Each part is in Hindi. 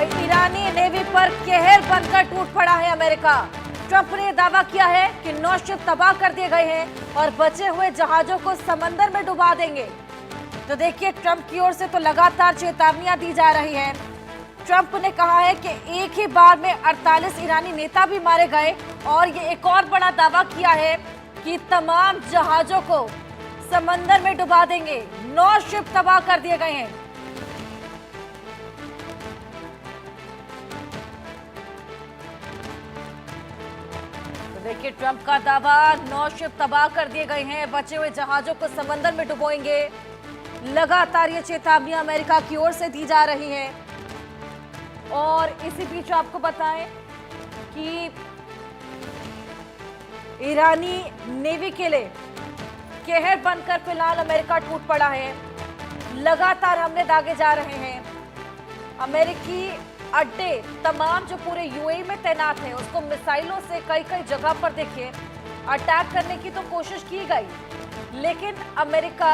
वही ईरानी नेवी पर कहर बनकर टूट पड़ा है अमेरिका। ट्रंप ने दावा किया है कि 9 शिप तबाह कर दिए गए हैं और बचे हुए जहाजों को समंदर में डुबा देंगे। तो देखिए, ट्रंप की ओर से तो लगातार चेतावनियां दी जा रही हैं। ट्रंप ने कहा है कि एक ही बार में 48 ईरानी नेता भी मारे गए और ये एक और बड़ा दावा किया है कि तमाम जहाजों को समंदर में डुबा देंगे। 9 शिप तबाह कर दिए गए हैं। तो देखिए, ट्रंप का दावा, 9 शिप तबाह कर दिए गए हैं, बचे हुए जहाजों को समंदर में डुबोएंगे। लगातार ये चेतावनियां अमेरिका की ओर से दी जा रही हैं। और इसी बीच आपको बताएं कि ईरानी नेवी के लिए कहर बनकर फिलहाल अमेरिका टूट पड़ा है। लगातार हमले दागे जा रहे हैं। अमेरिकी अड्डे तमाम जो पूरे यूएई में तैनात हैं, उसको मिसाइलों से कई कई जगह पर देखिए अटैक करने की तो कोशिश की गई, लेकिन अमेरिका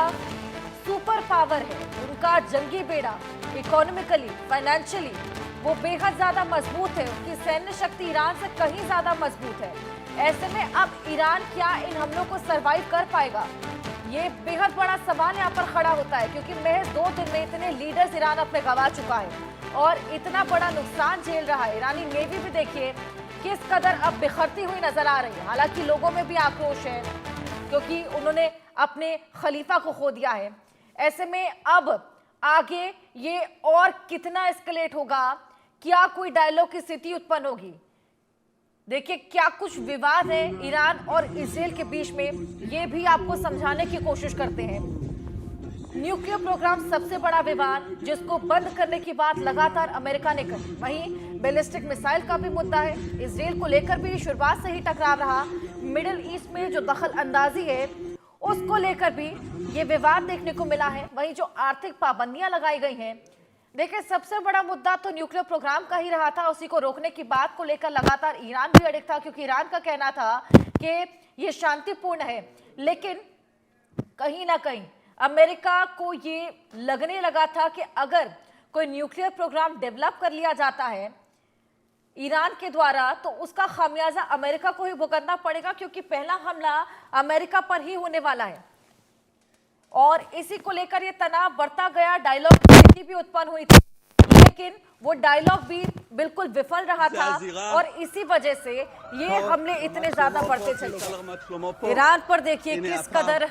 सुपर पावर है। उनका जंगी बेड़ा इकोनॉमिकली, फाइनेंशियली वो बेहद ज्यादा मजबूत है। उनकी सैन्य शक्ति ईरान से कहीं ज्यादा मजबूत है। ऐसे में अब ईरान क्या इन हमलों को सरवाइव कर पाएगा, ये बेहद बड़ा सवाल यहाँ पर खड़ा होता है, क्योंकि महज 2 दिन में इतने लीडर्स ईरान अपने गंवा चुका है और इतना बड़ा नुकसान झेल रहा है। ईरानी नेवी भी देखिए किस कदर अब बिखरती हुई नजर आ रही है। हालांकि लोगों में भी आक्रोश है, क्योंकि उन्होंने अपने खलीफा को खो दिया है। ऐसे में अब आगे ये और कितना एस्केलेट होगा, क्या कोई डायलॉग की स्थिति उत्पन्न होगी। देखिए, क्या कुछ विवाद है ईरान और इजराइल के बीच में, ये भी आपको समझाने की कोशिश करते हैं। न्यूक्लियर प्रोग्राम सबसे बड़ा विवाद, जिसको बंद करने की बात लगातार अमेरिका ने कही। वहीं बैलिस्टिक मिसाइल का भी मुद्दा है, इजराइल को लेकर भी शुरुआत से ही टकराव रहा। मिडिल ईस्ट में जो दखल अंदाजी है उसको लेकर भी ये विवाद देखने को मिला है। वहीं जो आर्थिक पाबंदियां लगाई गई हैं, देखिए सबसे बड़ा मुद्दा तो न्यूक्लियर प्रोग्राम का ही रहा था। उसी को रोकने की बात को लेकर लगातार ईरान भी अड़िग था, क्योंकि ईरान का कहना था कि ये शांतिपूर्ण है। लेकिन कहीं ना कहीं अमेरिका को ये लगने लगा था कि अगर कोई न्यूक्लियर प्रोग्राम डेवलप कर लिया जाता है ईरान के द्वारा, तो उसका खामियाजा अमेरिका को ही भुगतना पड़ेगा, क्योंकि पहला हमला अमेरिका पर ही होने वाला है। और इसी को लेकर ये तनाव बढ़ता गया। डायलॉग की स्थिति भी उत्पन्न हुई थी, लेकिन वो डायलॉग भी बिल्कुल विफल रहा था और इसी वजह से ये हमले इतने ज्यादा बढ़ते चले गए। ईरान पर देखिए किस कदर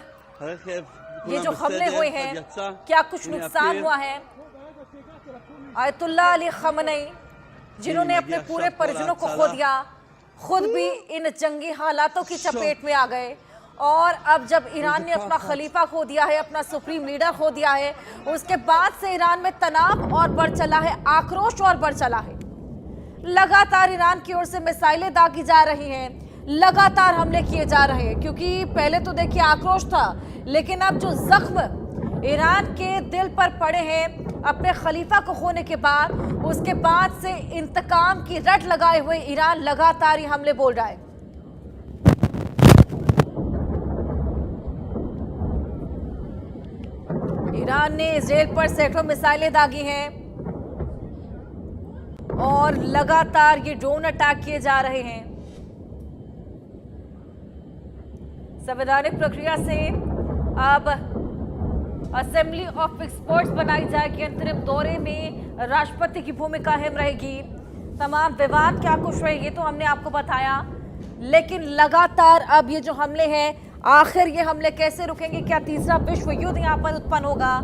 ये जो हमले हुए हैं, क्या कुछ नुकसान हुआ है। आयतुल्लाह अली खamenei, जिन्होंने अपने पूरे परिजनों को खो दिया, खुद भी इन जंगी हालातों की चपेट में आ गए। और अब जब ईरान ने अपना खलीफा खो दिया है, अपना सुप्रीम लीडर खो दिया है, उसके बाद से ईरान में तनाव और बढ़ चला है, आक्रोश और बढ़ चला है। लगातार ईरान की ओर से मिसाइलें दागी जा रही हैं, लगातार हमले किए जा रहे हैं, क्योंकि पहले तो देखिए आक्रोश था, लेकिन अब जो जख्म ईरान के दिल पर पड़े हैं अपने खलीफा को खोने के बाद, उसके बाद से इंतकाम की रट लगाए हुए ईरान लगातार ही हमले बोल रहा है। ईरान ने इजराइल पर सैकड़ों मिसाइलें दागी हैं और लगातार ये ड्रोन अटैक किए जा रहे हैं। संवैधानिक प्रक्रिया से अब असेंबली ऑफ एक्सपर्ट्स बनाई जाएगी। अंतरिम दौरे में राष्ट्रपति की भूमिका अहम रहेगी। तमाम विवाद क्या कुछ रहेगी तो हमने आपको बताया, लेकिन लगातार अब ये जो हमले हैं, आखिर ये हमले कैसे रुकेंगे? क्या तीसरा विश्व युद्ध यहाँ पर उत्पन्न होगा?